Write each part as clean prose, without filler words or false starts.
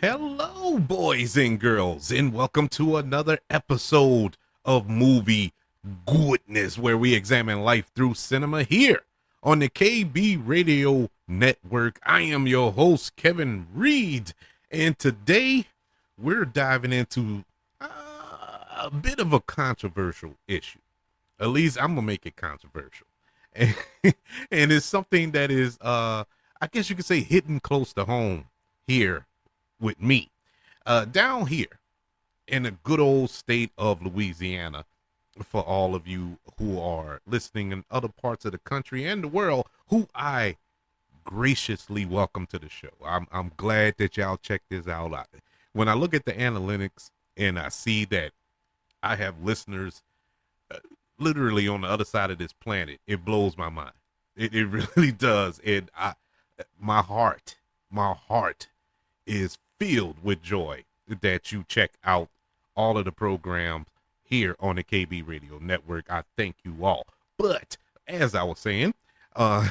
Hello, boys and girls, and welcome to another episode of Movie Goodness, where we examine life through cinema here on the KB Radio Network. I am your host, Kevin Reed, and today we're diving into a bit of a controversial issue. At least I'm gonna make it controversial, and, and it's something that is, I guess you could say, hitting close to home here with me. Down here in the good old state of Louisiana, for all of you who are listening in other parts of the country and the world, who I graciously welcome to the show. I'm glad that y'all check this out. When I look at the analytics and I see that I have listeners uh, literally on the other side of this planet, it blows my mind. It really does. And my heart is filled with joy that you check out all of the programs here on the KB Radio Network. I thank you all. But as I was saying, uh,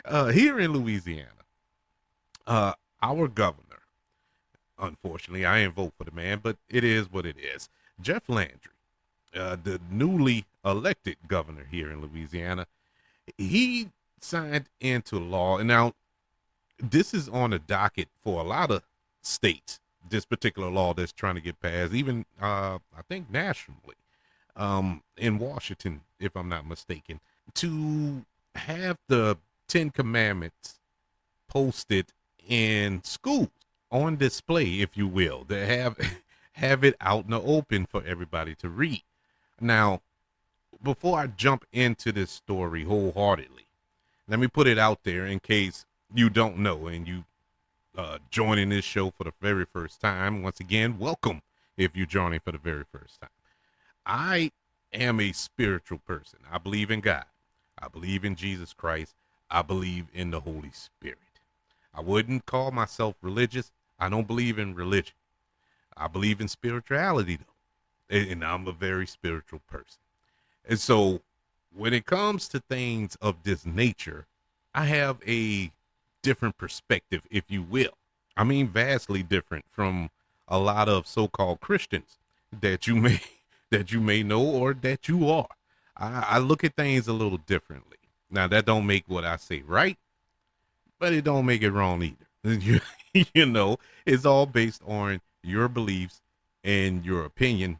here in Louisiana, our governor, unfortunately, I ain't vote for the man, but it is what it is. Jeff Landry, the newly elected governor here in Louisiana, he signed into law. And now this is on the docket for a lot of states. This particular law that's trying to get passed, even I think nationally, in Washington, if I'm not mistaken, to have the Ten Commandments posted in schools on display, if you will, to have it out in the open for everybody to read. Now, before I jump into this story wholeheartedly, let me put it out there in case you don't know and you joining this show for the very first time. Once again, welcome if you're joining for the very first time. I am a spiritual person. I believe in God. I believe in Jesus Christ. I believe in the Holy Spirit. I wouldn't call myself religious. I don't believe in religion. I believe in spirituality, though. And I'm a very spiritual person. And so when it comes to things of this nature, I have a different perspective, if you will. I mean, vastly different from a lot of so-called Christians that you may that you may know or that you are. I look at things a little differently. Now, that don't make what I say right, but it don't make it wrong either. You know, it's all based on your beliefs and your opinion.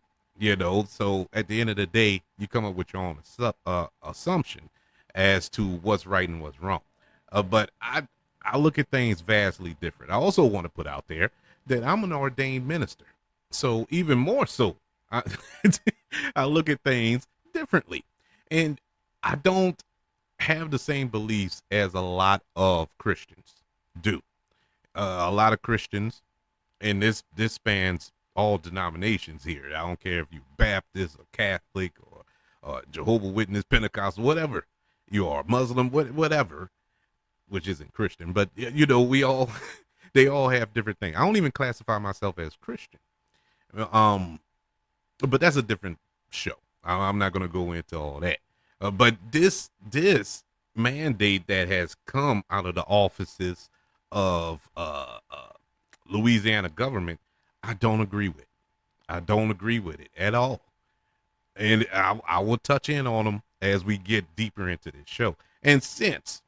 So at the end of the day, you come up with your own assumption as to what's right and what's wrong. But I look at things vastly different. I also want to put out there that I'm an ordained minister. So even more so, I, I look at things differently. And I don't have the same beliefs as a lot of Christians do. A lot of Christians, and this spans all denominations here. I don't care if you're Baptist or Catholic or Jehovah Witness, Pentecostal, whatever you are, Muslim, whatever, which isn't Christian, but we all, they all have different things. I don't even classify myself as Christian. But that's a different show. I'm not going to go into all that. But this mandate that has come out of the offices of Louisiana government, I don't agree with. I don't agree with it at all. And I will touch in on them as we get deeper into this show. And since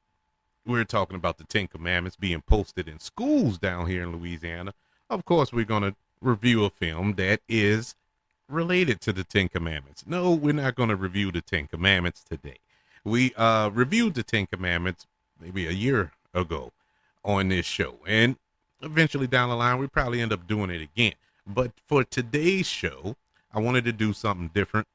we're talking about the Ten Commandments being posted in schools down here in Louisiana, of course, we're going to review a film that is related to the Ten Commandments. No, we're not going to review the Ten Commandments today. We reviewed the Ten Commandments maybe a year ago on this show. And eventually down the line, we probably end up doing it again. But for today's show, I wanted to do something different.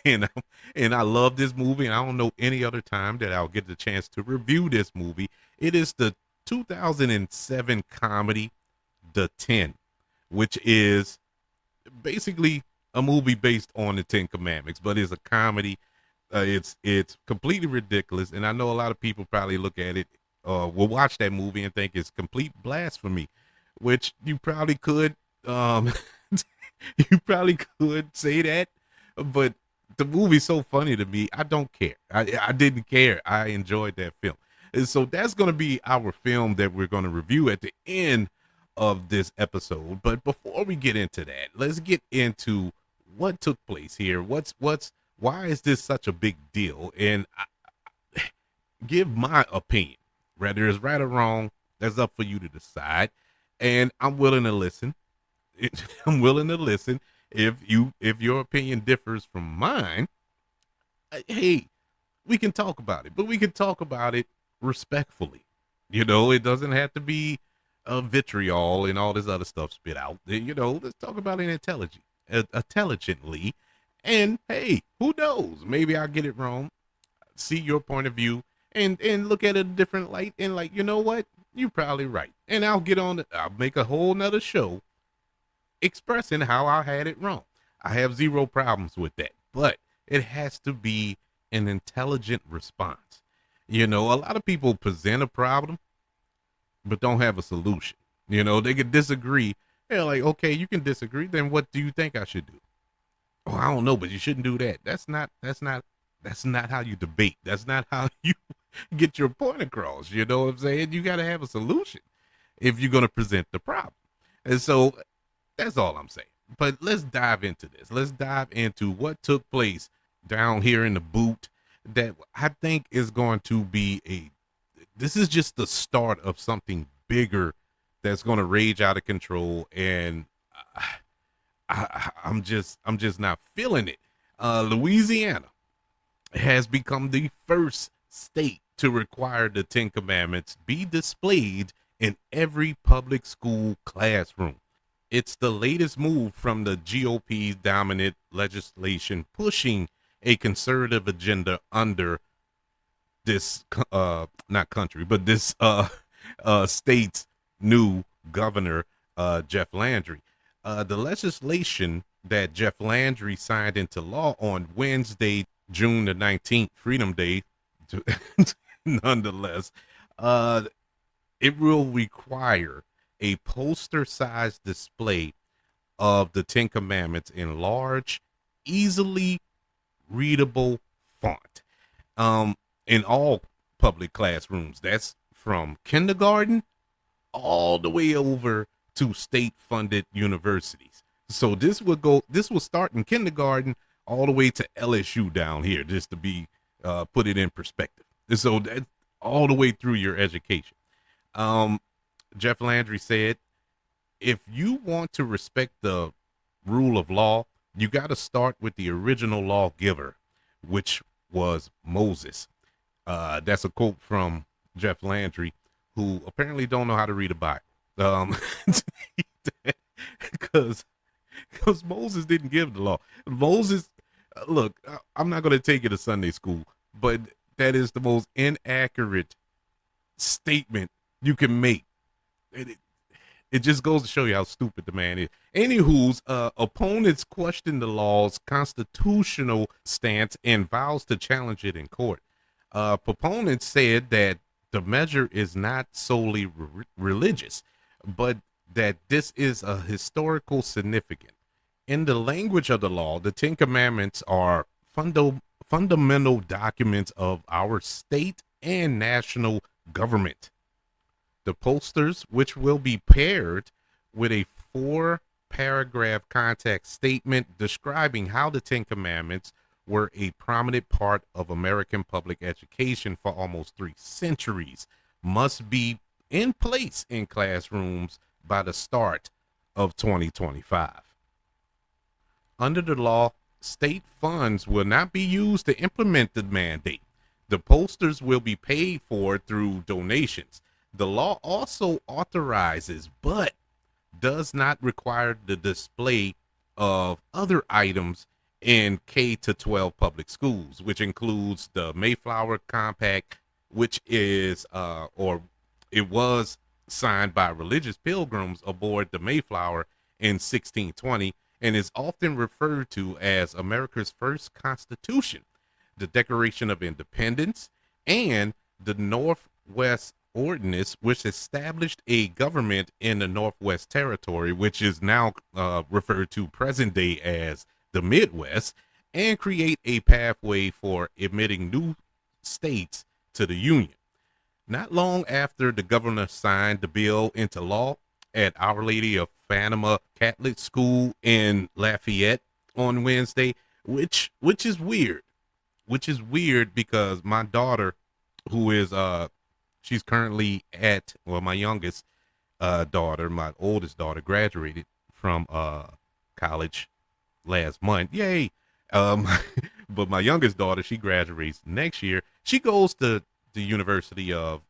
and I love this movie, and I don't know any other time that I'll get the chance to review this movie. It is the 2007 comedy The 10, which is basically a movie based on the Ten Commandments, but it's a comedy. It's completely ridiculous, and I know a lot of people probably look at it, will watch that movie and think it's complete blasphemy, which you probably could, you probably could say that, but the movie's so funny to me. I don't care. I didn't care. I enjoyed that film. And so that's going to be our film that we're going to review at the end of this episode. But before we get into that, let's get into what took place here. Why is this such a big deal? And give my opinion. Whether it's right or wrong, that's up for you to decide. And I'm willing to listen. I'm willing to listen. If your opinion differs from mine, hey, we can talk about it, but we can talk about it respectfully. It doesn't have to be vitriol and all this other stuff spit out. Let's talk about it intelligently. And hey, who knows? Maybe I'll get it wrong. See your point of view and look at it a different light and like, you know what? You're probably right. And I'll make a whole nother show expressing how I had it wrong. I have zero problems with that, but it has to be an intelligent response. A lot of people present a problem, but don't have a solution. They could disagree. They're like, okay, you can disagree. Then what do you think I should do? Oh, I don't know, but you shouldn't do that. That's not how you debate. That's not how you get your point across. You know what I'm saying? You got to have a solution if you're going to present the problem. And so that's all I'm saying. But let's dive into this. Let's dive into what took place down here in the boot that I think is going to be this is just the start of something bigger that's going to rage out of control. And I'm just not feeling it. Louisiana has become the first state to require the Ten Commandments be displayed in every public school classroom. It's the latest move from the GOP's dominant legislation pushing a conservative agenda under this not country, but this state's new governor, Jeff Landry. The legislation that Jeff Landry signed into law on Wednesday, June the 19th, Freedom Day, nonetheless, it will require a poster-sized display of the Ten Commandments in large, easily readable font in all public classrooms. That's from kindergarten all the way over to state-funded universities. So this will start in kindergarten all the way to LSU down here, just to be put it in perspective. So that's all the way through your education. Jeff Landry said, if you want to respect the rule of law, you got to start with the original lawgiver, which was Moses. That's a quote from Jeff Landry, who apparently don't know how to read a Bible. Because Moses didn't give the law. Moses, look, I'm not going to take you to Sunday school, but that is the most inaccurate statement you can make. It just goes to show you how stupid the man is. Anywho's opponents question the law's constitutional stance and vows to challenge it in court. Proponents said that the measure is not solely religious, but that this is a historical significant. In the language of the law, the Ten Commandments are fundamental documents of our state and national government. The posters, which will be paired with a 4-paragraph context statement describing how the Ten Commandments were a prominent part of American public education for almost 3 centuries, must be in place in classrooms by the start of 2025. Under the law, state funds will not be used to implement the mandate. The posters will be paid for through donations. The law also authorizes, but does not require the display of other items in K-12 public schools, which includes the Mayflower Compact, which is, it was signed by religious pilgrims aboard the Mayflower in 1620 and is often referred to as America's first constitution, the Declaration of Independence, and the Northwest Ordinance, which established a government in the Northwest Territory, which is now referred to present day as the Midwest, and create a pathway for admitting new states to the Union. Not long after the governor signed the bill into law, at Our Lady of Fatima Catholic School in Lafayette on Wednesday, which is weird. Which is weird because my daughter, who is she's currently at, well, my youngest daughter, my oldest daughter, graduated from college last month. Yay. Um, but my youngest daughter, she graduates next year. She goes to the University of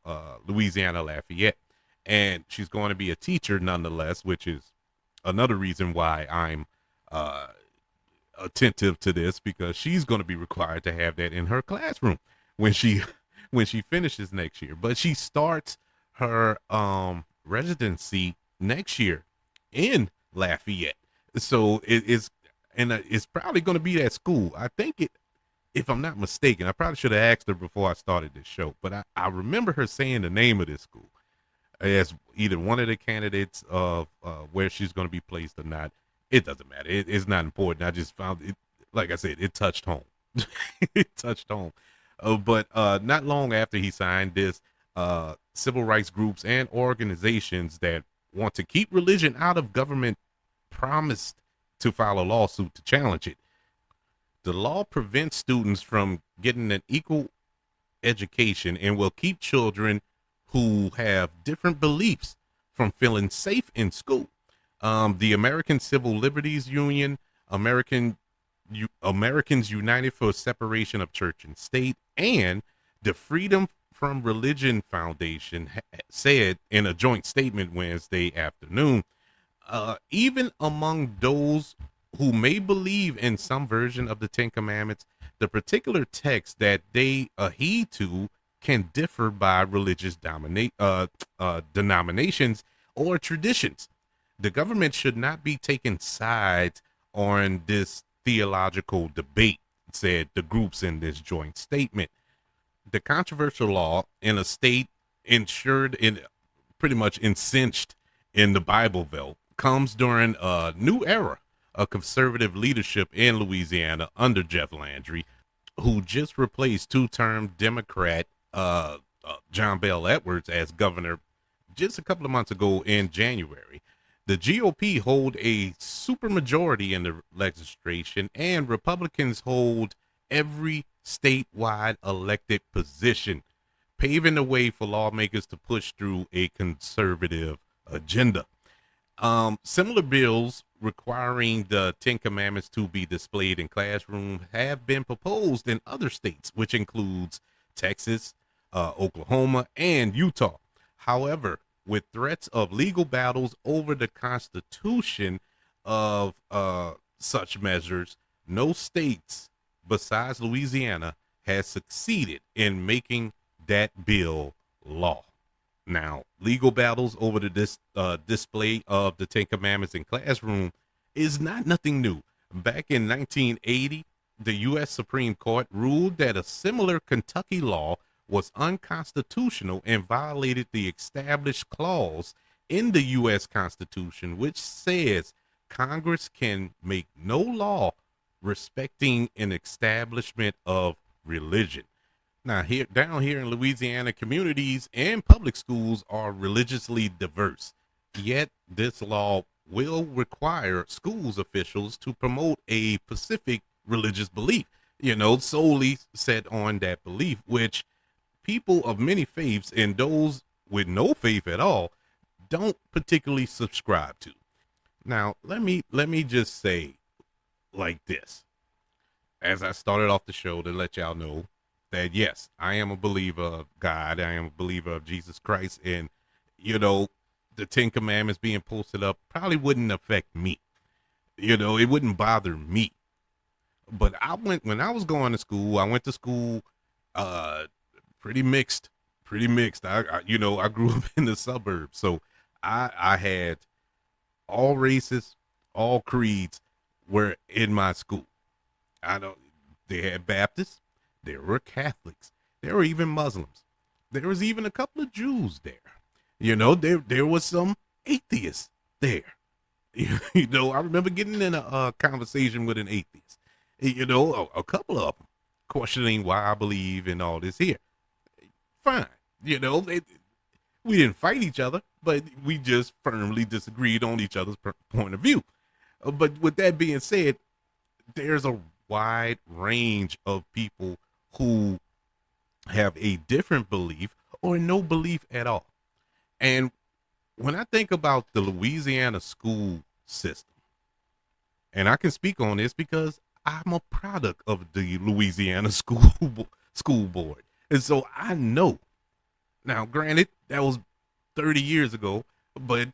Louisiana Lafayette, and she's going to be a teacher nonetheless, which is another reason why I'm uh, attentive to this, because she's going to be required to have that in her classroom when she when she finishes next year. But she starts her residency next year in Lafayette, so it is, and it's probably going to be that school. I think it, if I'm not mistaken. I probably should have asked her before I started this show, but I remember her saying the name of this school as either one of the candidates of where she's going to be placed or not. It doesn't matter. It's not important. I just found it, like I said, it touched home. It touched home. But not long after he signed this, civil rights groups and organizations that want to keep religion out of government promised to file a lawsuit to challenge it. The law prevents students from getting an equal education and will keep children who have different beliefs from feeling safe in school. The American Civil Liberties Union, Americans United for Separation of Church and State, and the Freedom from Religion Foundation said in a joint statement Wednesday afternoon, even among those who may believe in some version of the Ten Commandments, the particular text that they heed to can differ by religious denominations or traditions. The government should not be taking sides on this theological debate, said the groups in this joint statement. The controversial law in a state ensured in pretty much entrenched in the Bible Belt comes during a new era of conservative leadership in Louisiana under Jeff Landry, who just replaced two-term Democrat John Bel Edwards as governor just a couple of months ago in January. The GOP hold a supermajority in the legislation, and Republicans hold every statewide elected position, paving the way for lawmakers to push through a conservative agenda. Similar bills requiring the Ten Commandments to be displayed in classrooms have been proposed in other states, which includes Texas, Oklahoma, and Utah. However, with threats of legal battles over the constitution of such measures, no states besides Louisiana has succeeded in making that bill law. Now, legal battles over the display of the Ten Commandments in classroom is not nothing new. Back in 1980, the U.S. Supreme Court ruled that a similar Kentucky law was unconstitutional and violated the established clause in the U.S. Constitution, which says Congress can make no law respecting an establishment of religion. Now, down here in Louisiana, communities and public schools are religiously diverse. Yet, this law will require schools officials to promote a specific religious belief, solely set on that belief, which people of many faiths and those with no faith at all don't particularly subscribe to. Now, let me just say like this, as I started off the show, to let y'all know that yes, I am a believer of God. I am a believer of Jesus Christ. And, the Ten Commandments being posted up probably wouldn't affect me. It wouldn't bother me. But when I was going to school, I went to school pretty mixed. I grew up in the suburbs. So I had all races, all creeds were in my school. They had Baptists. There were Catholics. There were even Muslims. There was even a couple of Jews there. There was some atheists there. I remember getting in a conversation with an atheist. A couple of them questioning why I believe in all this here. Fine. We didn't fight each other, but we just firmly disagreed on each other's point of view. But with that being said, there's a wide range of people who have a different belief or no belief at all. And when I think about the Louisiana school system, and I can speak on this because I'm a product of the Louisiana school board. And so I know. Now, granted, that was 30 years ago, but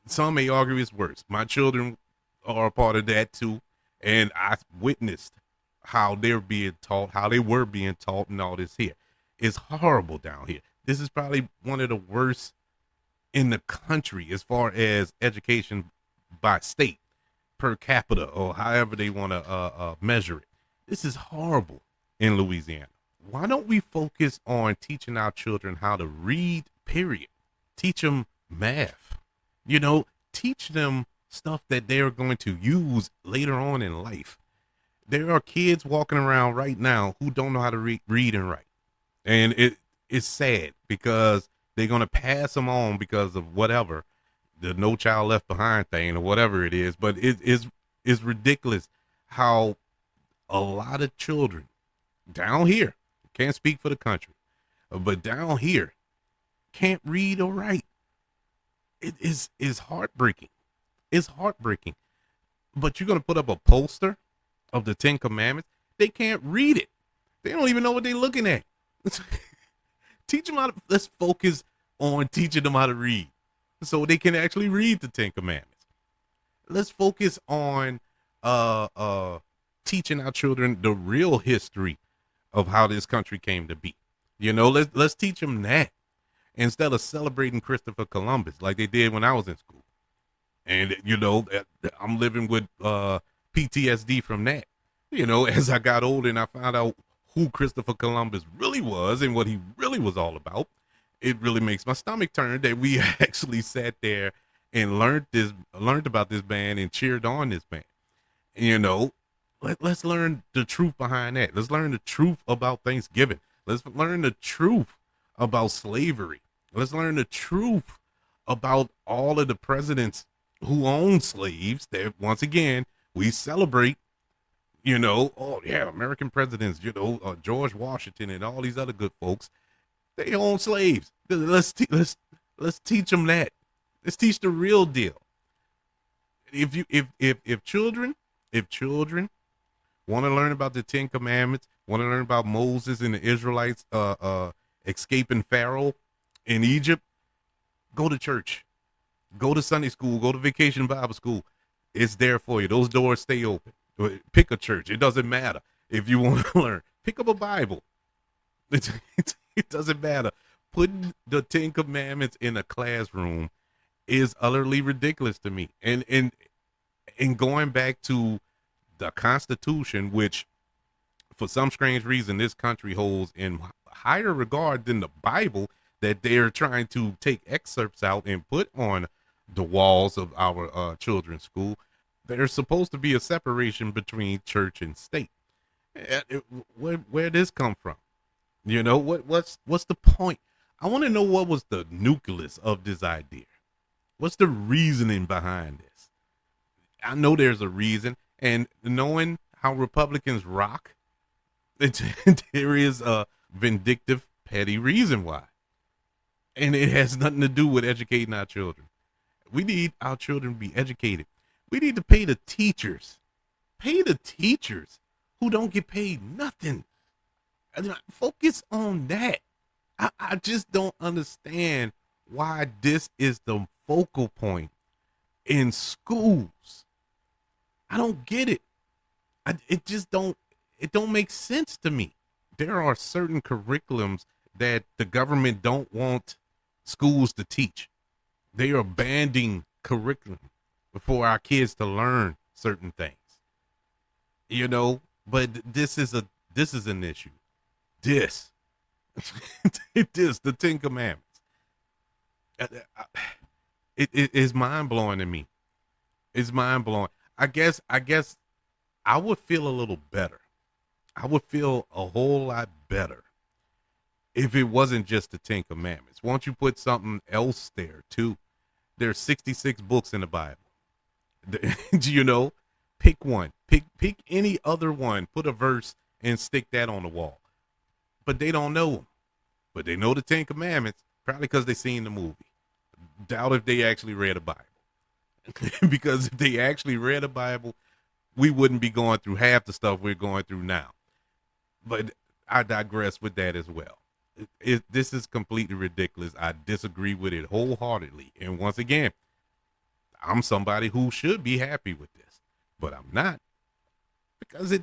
some may argue it's worse. My children are a part of that too, and I witnessed how they're being taught, how they were being taught, and all this here. It's horrible down here. This is probably one of the worst in the country as far as education by state, per capita, or however they want to measure it. This is horrible in Louisiana. Why don't we focus on teaching our children how to read, period? Teach them math. Teach them stuff that they're going to use later on in life. There are kids walking around right now who don't know how to read and write. And it's sad because they're going to pass them on because of whatever, the No Child Left Behind thing or whatever it is. But it's ridiculous how a lot of children down here, can't speak for the country, but down here can't read or write. It is heartbreaking. It's heartbreaking. But you're going to put up a poster of the Ten Commandments. They can't read it. They don't even know what they're looking at. Teach them how to, let's focus on teaching them how to read so they can actually read the Ten Commandments. Let's focus on teaching our children the real history of how this country came to be. Let's teach them that instead of celebrating Christopher Columbus like they did when I was in school. And I'm living with PTSD from that. As I got older and I found out who Christopher Columbus really was and what he really was all about, it really makes my stomach turn that we actually sat there and learned about this band and cheered on this band. Let's learn the truth behind that. Let's learn the truth about Thanksgiving. Let's learn the truth about slavery. Let's learn the truth about all of the presidents who own slaves that, once again, we celebrate, American presidents, George Washington and all these other good folks, they own slaves. Let's teach them that. Let's teach the real deal. If children want to learn about the Ten Commandments, want to learn about Moses and the Israelites escaping Pharaoh in Egypt, go to church. Go to Sunday school, go to Vacation Bible School. It's there for you. Those doors stay open. Pick a church. It doesn't matter if you want to learn. Pick up a Bible. It doesn't matter. Putting the Ten Commandments in a classroom is utterly ridiculous to me. And going back to the Constitution, which for some strange reason this country holds in higher regard than the Bible, that they're trying to take excerpts out and put on the walls of our children's school. There's supposed to be a separation between church and state. Where this come from? What's the point? I want to know what was the nucleus of this idea. What's the reasoning behind this? I know there's a reason, and knowing how Republicans rock, there is a vindictive, petty reason why. And it has nothing to do with educating our children. We need our children to be educated. We need to pay the teachers. Pay the teachers who don't get paid nothing. Focus on that. I just don't understand why this is the focal point in schools. I don't get it. It don't make sense to me. There are certain curriculums that the government don't want schools to teach. They are banning curriculum for our kids to learn certain things. But this is an issue. This the Ten Commandments. It is mind blowing to me. It's mind blowing. I guess I would feel a little better. I would feel a whole lot better if it wasn't just the Ten Commandments? Why don't you put something else there too? There's 66 books in the Bible. You know, pick one. Pick any other one. Put a verse and stick that on the wall. But they don't know them. But they know the Ten Commandments, probably because they seen the movie. Doubt if they actually read a Bible. Because if they actually read a Bible, we wouldn't be going through half the stuff we're going through now. But I digress with that as well. This is completely ridiculous. I disagree with it wholeheartedly. And once again, I'm somebody who should be happy with this, but I'm not, because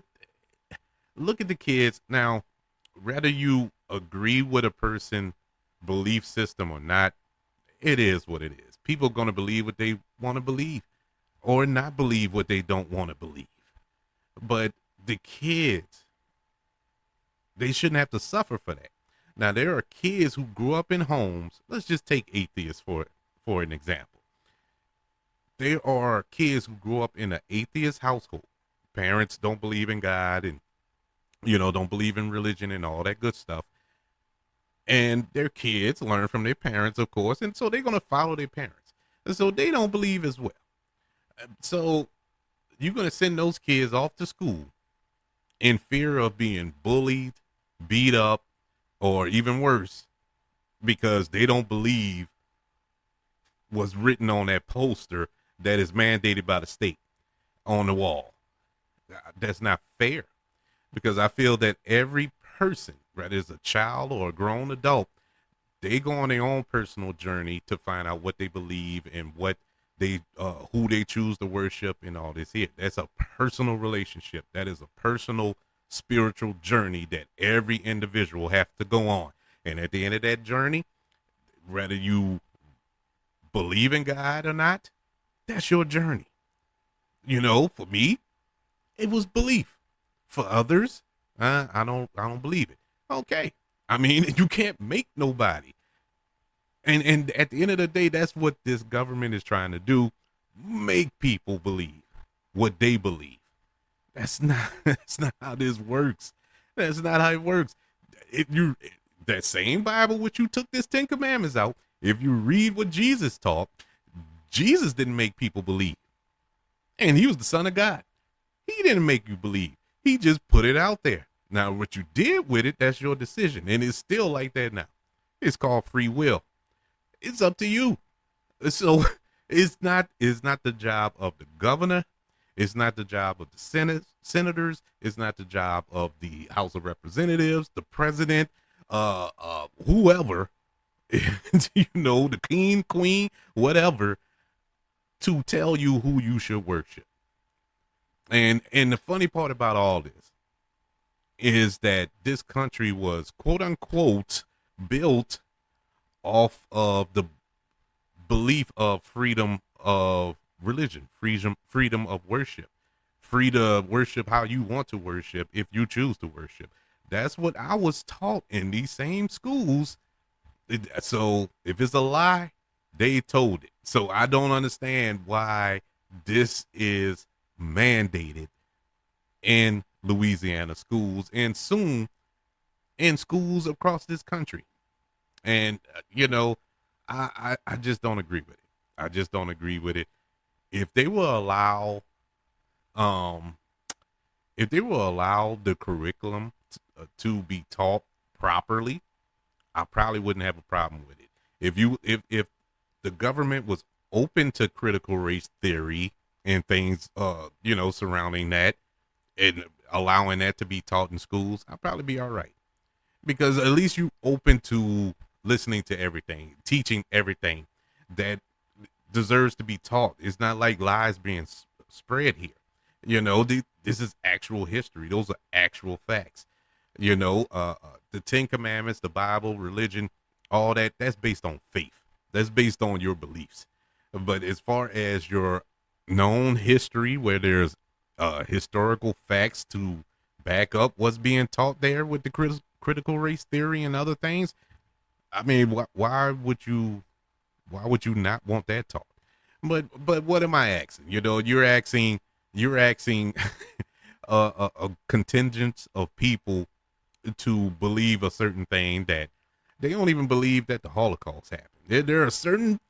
look at the kids now. Whether you agree with a person's belief system or not, it is what it is. People are going to believe what they want to believe or not believe what they don't want to believe. But the kids, they shouldn't have to suffer for that. Now, there are kids who grew up in homes. Let's just take atheists for an example. There are kids who grew up in an atheist household. Parents don't believe in God and, don't believe in religion and all that good stuff. And their kids learn from their parents, of course, and so they're going to follow their parents. And so they don't believe as well. So you're going to send those kids off to school in fear of being bullied, beat up, or even worse, because they don't believe what's written on that poster that is mandated by the state on the wall. That's not fair, because I feel that every person, whether it's a child or a grown adult, they go on their own personal journey to find out what they believe and what they who they choose to worship and all this here. That's a personal relationship. That is a personal spiritual journey that every individual have to go on. And at the end of that journey, whether you believe in God or not, that's your journey. For me, it was belief. For others, I don't believe it. Okay. I mean, you can't make nobody. And at the end of the day, that's what this government is trying to do. Make people believe what they believe. That's not how this works. That's not how it works. That same Bible which you took this 10 Commandments out, if you read what Jesus taught, Jesus didn't make people believe. And he was the Son of God. He didn't make you believe. He just put it out there. Now, what you did with it, that's your decision. And it's still like that now. It's called free will. It's up to you. So it's not the job of the governor. It's not the job of the senators. It's not the job of the House of Representatives, the president, whoever, the king, queen, whatever, to tell you who you should worship. And the funny part about all this is that this country was, quote unquote, built off of the belief of freedom of religion, freedom of worship, free to worship how you want to worship if you choose to worship. That's what I was taught in these same schools. So if it's a lie, they told it. So I don't understand why this is mandated in Louisiana schools and soon in schools across this country. And, I just don't agree with it. I just don't agree with it. If they will allow, the curriculum to be taught properly, I probably wouldn't have a problem with it. If the government was open to critical race theory and things, surrounding that and allowing that to be taught in schools, I'd probably be all right. Because at least you open to listening to everything, teaching everything that deserves to be taught. It's not like lies being spread here. This is actual history. Those are actual facts. The 10 Commandments, the Bible, religion, all that's based on faith. That's based on your beliefs. But as far as your known history, where there's historical facts to back up what's being taught there with the critical race theory and other things, I mean, why would you not want that taught? But what am I asking? You're asking a contingent of people to believe a certain thing that They don't even believe that the Holocaust happened. There are certain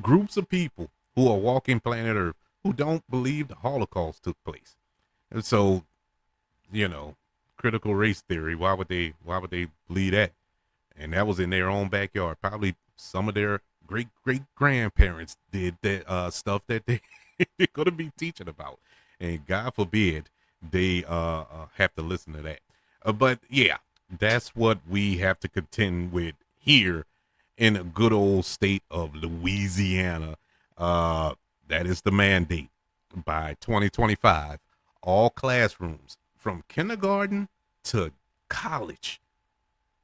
groups of people who are walking planet Earth who don't believe the Holocaust took place. And so, you know, critical race theory, why would they believe that? And that was in their own backyard. Probably some of their great grandparents did that stuff that they're gonna be teaching about. And God forbid they have to listen to that. But yeah, that's what we have to contend with here in a good old state of Louisiana. That is the mandate by 2025. All classrooms from kindergarten to college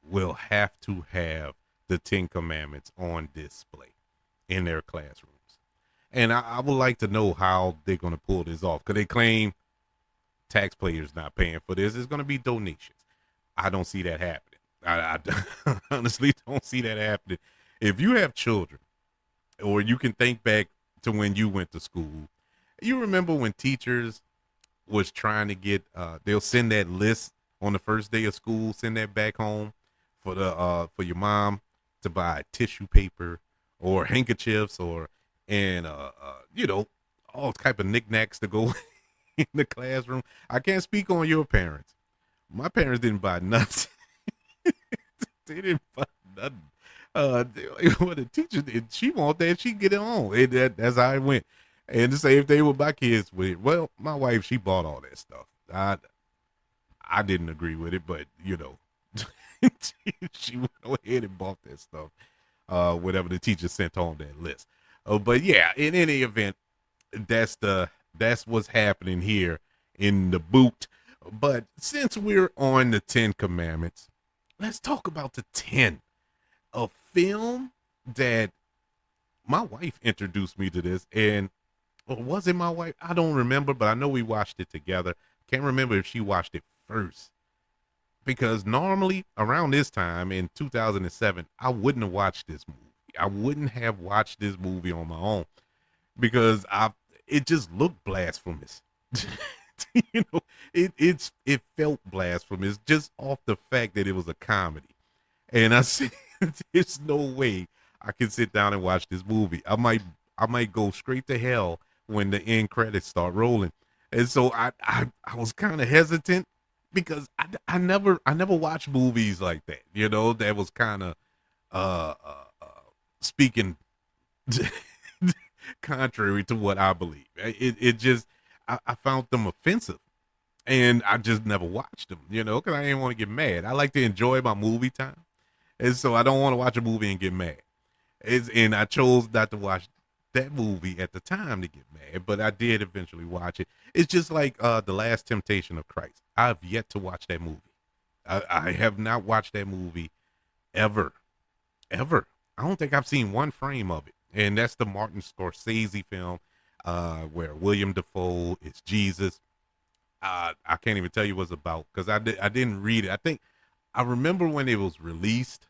will have to have the Ten Commandments on display in their classrooms. And I would like to know how they're going to pull this off, because they claim taxpayers not paying for this. It's going to be donations. I don't see that happening. I honestly don't see that happening. If you have children, or you can think back to when you went to school, you remember when teachers was trying to get, they'll send that list on the first day of school, send that back home for your mom to buy tissue paper or handkerchiefs and you know, all type of knickknacks to go in the classroom. I can't speak on your parents. My parents didn't buy nothing. They didn't buy nothing. What the teacher did, she want that, she get it on. That's how it went. And the same thing with my kids with it. Well, my wife, she bought all that stuff. I didn't agree with it, but you know, she went ahead and bought that stuff. Whatever the teacher sent on that list. But yeah, in any event, that's what's happening here in the boot. But since we're on the Ten Commandments, let's talk about the 10. A film that my wife introduced me to this, and was it my wife? I don't remember, but I know we watched it together. Can't remember if she watched it first, because normally around this time in 2007, I wouldn't have watched this movie. I wouldn't have watched this movie on my own because it just looked blasphemous. You know, it felt blasphemous just off the fact that it was a comedy. And I said, there's no way I can sit down and watch this movie. I might go straight to hell when the end credits start rolling. And so I was kind of hesitant because I never watched movies like that, you know, that was kind of speaking contrary to what I believe. It just I found them offensive, and I just never watched them, you know, because I didn't want to get mad. I like to enjoy my movie time, and so I don't want to watch a movie and get mad. And I chose not to watch that movie at the time to get mad, but I did eventually watch it. It's just like The Last Temptation of Christ. I've yet to watch that movie. I have not watched that movie ever. I don't think I've seen one frame of it. And that's the Martin Scorsese film where William Dafoe is Jesus. I can't even tell you what it's about because I didn't read it. I remember when it was released,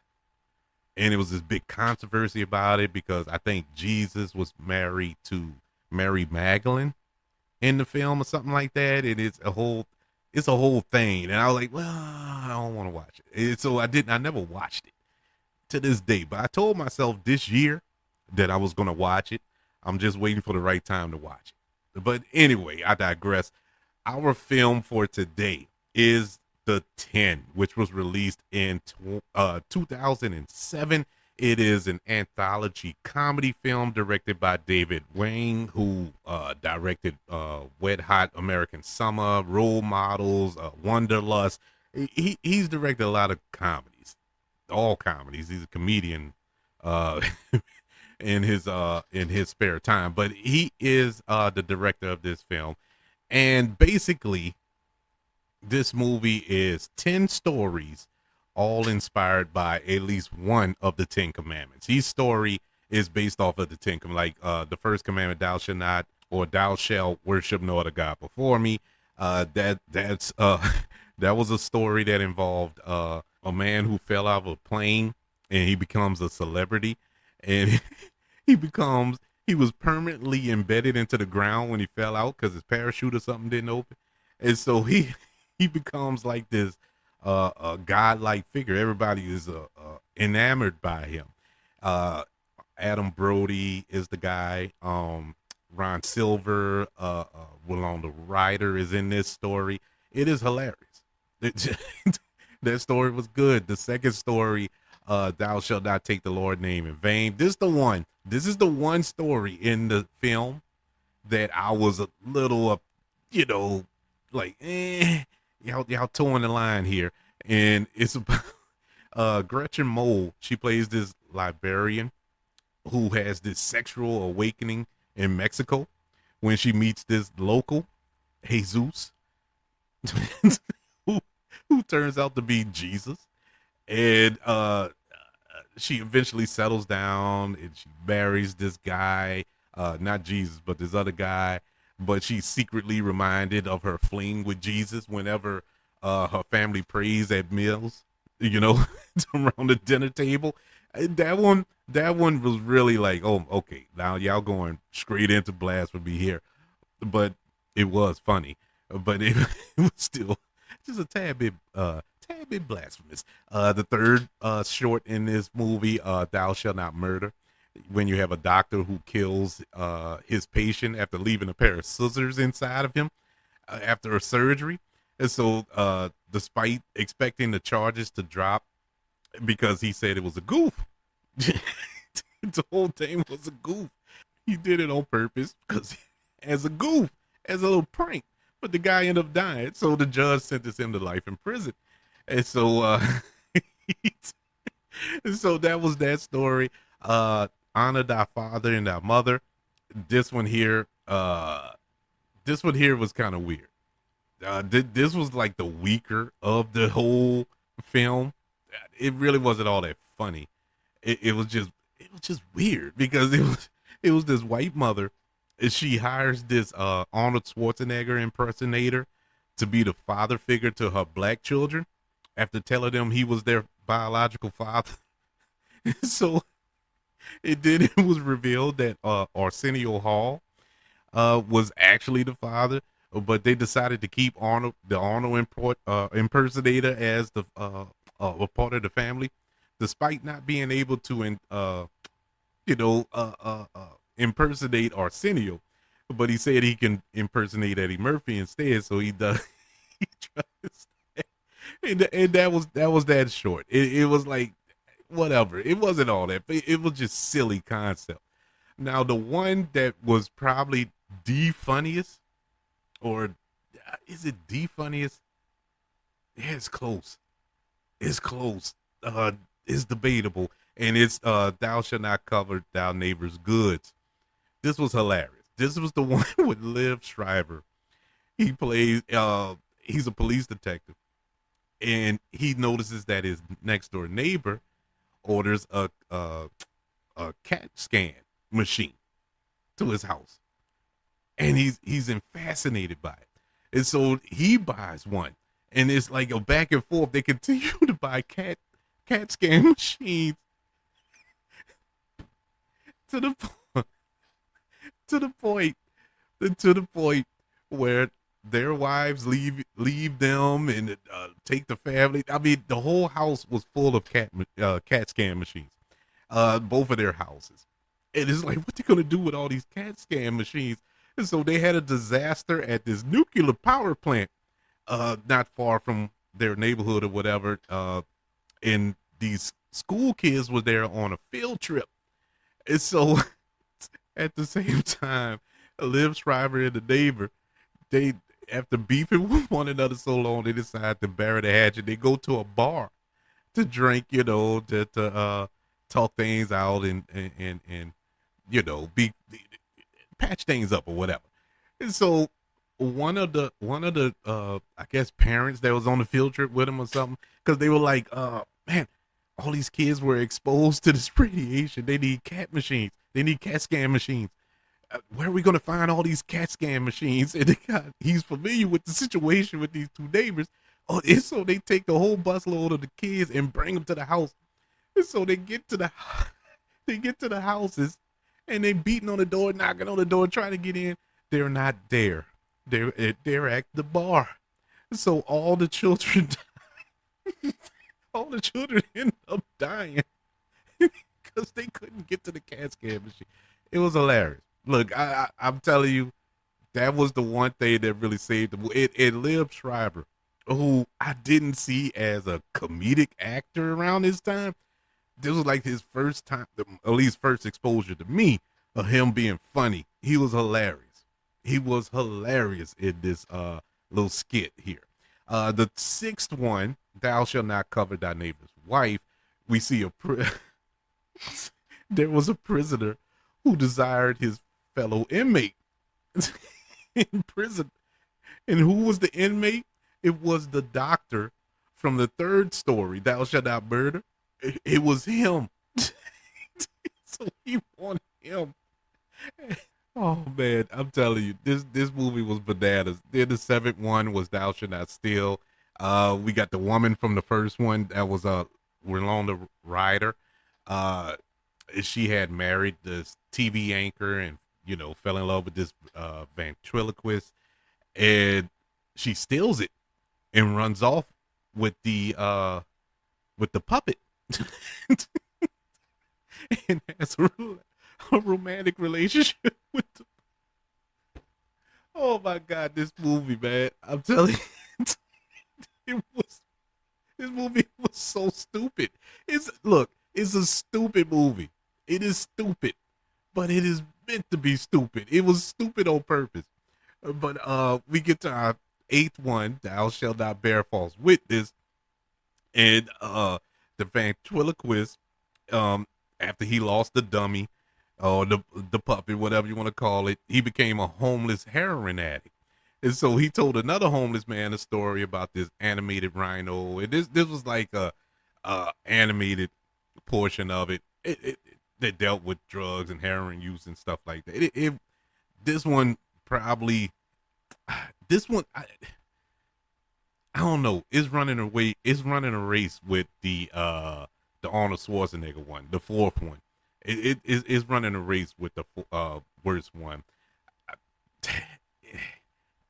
and it was this big controversy about it because I think Jesus was married to Mary Magdalene in the film or something like that, and it's a whole thing. And I was like, well, I don't want to watch it. And so I never watched it to this day. But I told myself this year that I was gonna watch it. I'm just waiting for the right time to watch it. But anyway, I digress. Our film for today is The 10, which was released in 2007. It is an anthology comedy film directed by David Wayne, who directed Wet Hot American Summer, Role Models, Wanderlust. He's directed a lot of comedies, all comedies. He's a comedian in his spare time, but he is the director of this film. And basically, this movie is 10 stories, all inspired by at least one of the 10 commandments. Each story is based off of the 10 commandments, like the first commandment, thou shalt not, or thou shalt worship no other God before me. That was a story that involved a man who fell out of a plane and he becomes a celebrity, and he was permanently embedded into the ground when he fell out because his parachute or something didn't open. And so he becomes like this a godlike figure. Everybody is enamored by him. Uh, Adam Brody is the guy. Ron Silver, Willonda Ryder is in this story. It is hilarious. It, that story was good. The second story, Thou Shalt Not Take the Lord's Name in Vain. This the one. This is the one story in the film that I was a little, you know, like, y'all towing the line here. And it's about Gretchen Mol. She plays this librarian who has this sexual awakening in Mexico when she meets this local, Jesus, who, who turns out to be Jesus. And she eventually settles down and she marries this guy, not Jesus, but this other guy. But she's secretly reminded of her fling with Jesus whenever her family prays at meals, you know, around the dinner table. That one was really like, oh, okay, now y'all going straight into blasphemy here, but it was funny, but it, it was still just a tad bit blasphemous. The third short in this movie, Thou Shalt Not Murder, when you have a doctor who kills his patient after leaving a pair of scissors inside of him after a surgery. And so, despite expecting the charges to drop because he said it was a goof, the whole thing was a goof. He did it on purpose because as a goof, as a little prank. But the guy ended up dying, so the judge sentenced him to life in prison. And so, so that was that story. Honor thy father and thy mother. This one here, this one here was kind of weird. This was like the weaker of the whole film. It really wasn't all that funny. It was just weird because it was this white mother, and she hires this Arnold Schwarzenegger impersonator to be the father figure to her black children after telling them he was their biological father. So it was revealed that Arsenio Hall was actually the father, but they decided to keep the Arnold impersonator as the a part of the family, despite not being able to impersonate Arsenio. But he said he can impersonate Eddie Murphy instead, so he does. He tries, and that was that short. It was like whatever. It wasn't all that. It was just silly concept. Now the one that was probably the funniest, or is it the funniest? Yeah, it's close. It's close. It's debatable, and it's "Thou shalt not covet thy neighbor's goods." This was hilarious. This was the one with Liv Schreiber. He plays. He's a police detective, and he notices that his next door neighbor orders a CAT scan machine to his house, and he's fascinated by it, and so he buys one, and it's like a back and forth. They continue to buy CAT scan machines to the to the point to the point where their wives leave them and take the family. I mean, the whole house was full of CAT scan machines. Both of their houses, and it's like, what they gonna do with all these CAT scan machines? And so they had a disaster at this nuclear power plant, not far from their neighborhood or whatever. And these school kids were there on a field trip, and so at the same time, Liv Schreiber and the neighbor, they, after beefing with one another so long, they decide to bury the hatchet. They go to a bar to drink, to talk things out and be patch things up or whatever. And so one of the I guess parents that was on the field trip with him or something, because they were like, man, all these kids were exposed to this radiation. They need CAT machines. They need CAT scan machines. Where are we going to find all these CAT scan machines? And he's familiar with the situation with these two neighbors. Oh, and so they take the whole busload of the kids and bring them to the house. And so they get to the houses, and they beating on the door, knocking on the door, trying to get in. They're not there. They're at the bar. So all the children all the children end up dying because they couldn't get to the CAT scan machine. It was hilarious. Look, I'm telling you, that was the one thing that really saved the movie. And Liv Schreiber, who I didn't see as a comedic actor around this time, this was like his first time, at least first exposure to me of him being funny. He was hilarious. He was hilarious in this little skit here. The sixth one, "Thou shalt not cover thy neighbor's wife." We see there was a prisoner who desired his fellow inmate in prison. And who was the inmate? It was the doctor from the third story, "Thou shalt not murder." It was him. So he wanted him. Oh man, I'm telling you, this movie was bananas. Then the seventh one was "Thou shalt not steal." We got the woman from the first one that was Winona Ryder. She had married this TV anchor and fell in love with this ventriloquist, and she steals it and runs off with the puppet and has a romantic relationship with oh my god, this movie, man, I'm telling you, this movie was so stupid. It's a stupid movie. It is stupid, but it is meant to be stupid. It was stupid on purpose. But we get to our eighth one, "Thou shalt not bear false witness." And the ventriloquist, after he lost the dummy or the puppet, whatever you want to call it, he became a homeless heroin addict. And so he told another homeless man a story about this animated rhino. And this was like a animated portion of it. That dealt with drugs and heroin use and stuff like that. This one probably, this one, I don't know. It's running a race with the Arnold Schwarzenegger one, the fourth one. It's running a race with the worst one.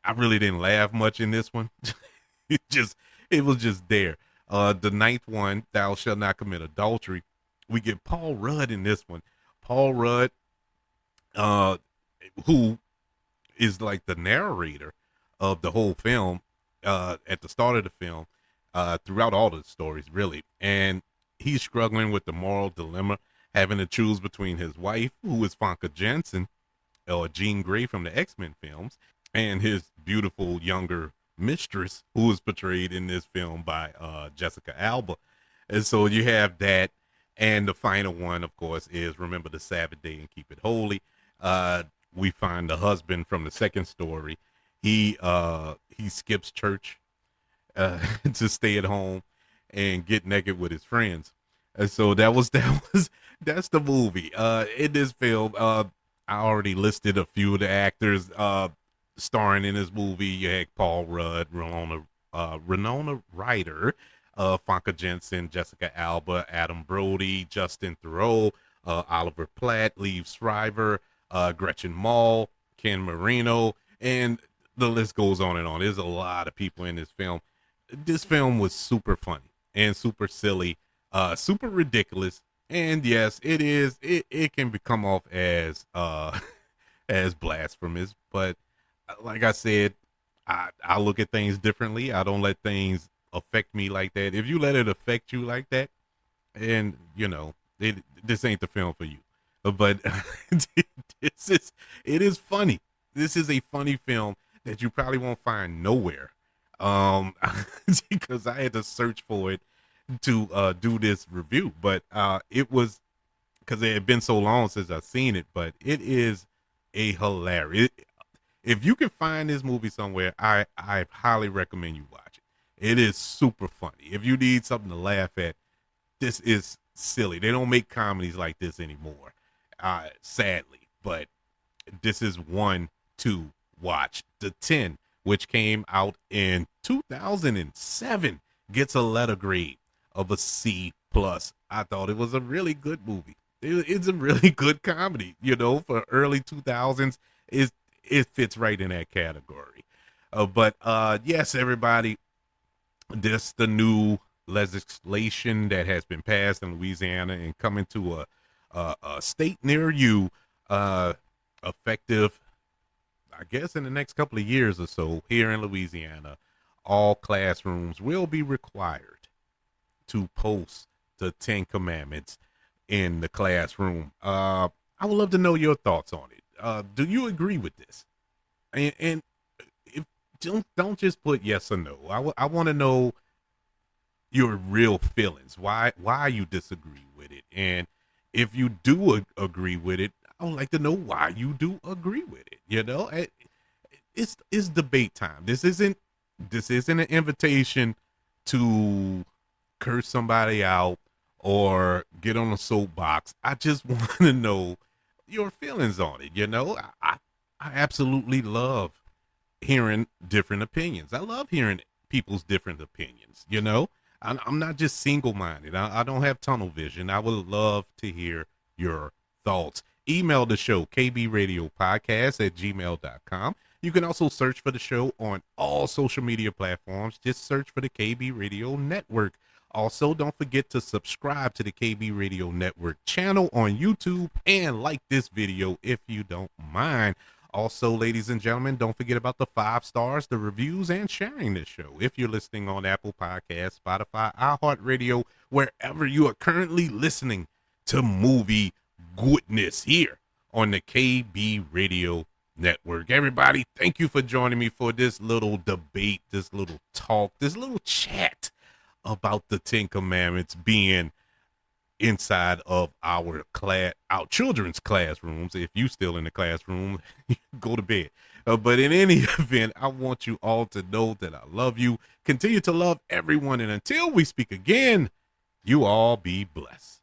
I really didn't laugh much in this one. It was just there. The ninth one, "Thou shalt not commit adultery." We get Paul Rudd in this one. Paul Rudd, who is like the narrator of the whole film, at the start of the film, throughout all the stories, really. And he's struggling with the moral dilemma, having to choose between his wife, who is Famke Janssen, or Jean Grey from the X-Men films, and his beautiful younger mistress, who is portrayed in this film by Jessica Alba. And so you have that. And the final one, of course, is "Remember the Sabbath day and keep it holy." We find the husband from the second story. He skips church to stay at home and get naked with his friends. And so that's the movie. In this film, I already listed a few of the actors starring in this movie. You had Paul Rudd, Winona Ryder, Famke Janssen, Jessica Alba, Adam Brody, Justin Theroux, Oliver Platt, Liev Schreiber, Gretchen Mol, Ken Marino, and the list goes on and on. There's a lot of people in this film. This film was super funny and super silly, super ridiculous. And yes, it can come off as as blasphemous, but like I said, I look at things differently. I don't let things affect me like that. If you let it affect you like that, and this ain't the film for you. But it is funny. This is a funny film that you probably won't find nowhere, because I had to search for it to do this review. But it was because it had been so long since I've seen it. But it is a hilarious. If you can find this movie somewhere, I highly recommend you watch it. It is super funny. If you need something to laugh at, this is silly. They don't make comedies like this anymore, sadly. But this is one to watch. The 10, which came out in 2007, gets a letter grade of a C+. I thought it was a really good movie. It's a really good comedy, for early 2000s. It fits right in that category. But yes, everybody, this the new legislation that has been passed in Louisiana and coming to a state near you, effective, I guess, in the next couple of years or so here in Louisiana. All classrooms will be required to post the Ten Commandments in the classroom. I would love to know your thoughts on it. Do you agree with this? And if don't just put yes or no. I want to know your real feelings. Why you disagree with it, and if you do agree with it, I would like to know why you do agree with it. It's debate time. This isn't an invitation to curse somebody out or get on a soapbox. I just want to know your feelings on it. I absolutely love hearing different opinions. I love hearing people's different opinions. I'm not just single minded. I don't have tunnel vision. I would love to hear your thoughts. Email the show, kbradiopodcast@gmail.com. You can also search for the show on all social media platforms. Just search for the KB Radio Network. Also, don't forget to subscribe to the KB Radio Network channel on YouTube and like this video if you don't mind. Also, ladies and gentlemen, don't forget about the 5 stars, the reviews, and sharing this show. If you're listening on Apple Podcasts, Spotify, iHeartRadio, wherever you are currently listening to movie goodness here on the KB Radio Network. Everybody, thank you for joining me for this little debate, this little talk, this little chat about the Ten Commandments being inside of our children's classrooms. If you still in the classroom, go to bed. But in any event, I want you all to know that I love you. Continue to love everyone. And until we speak again, you all be blessed.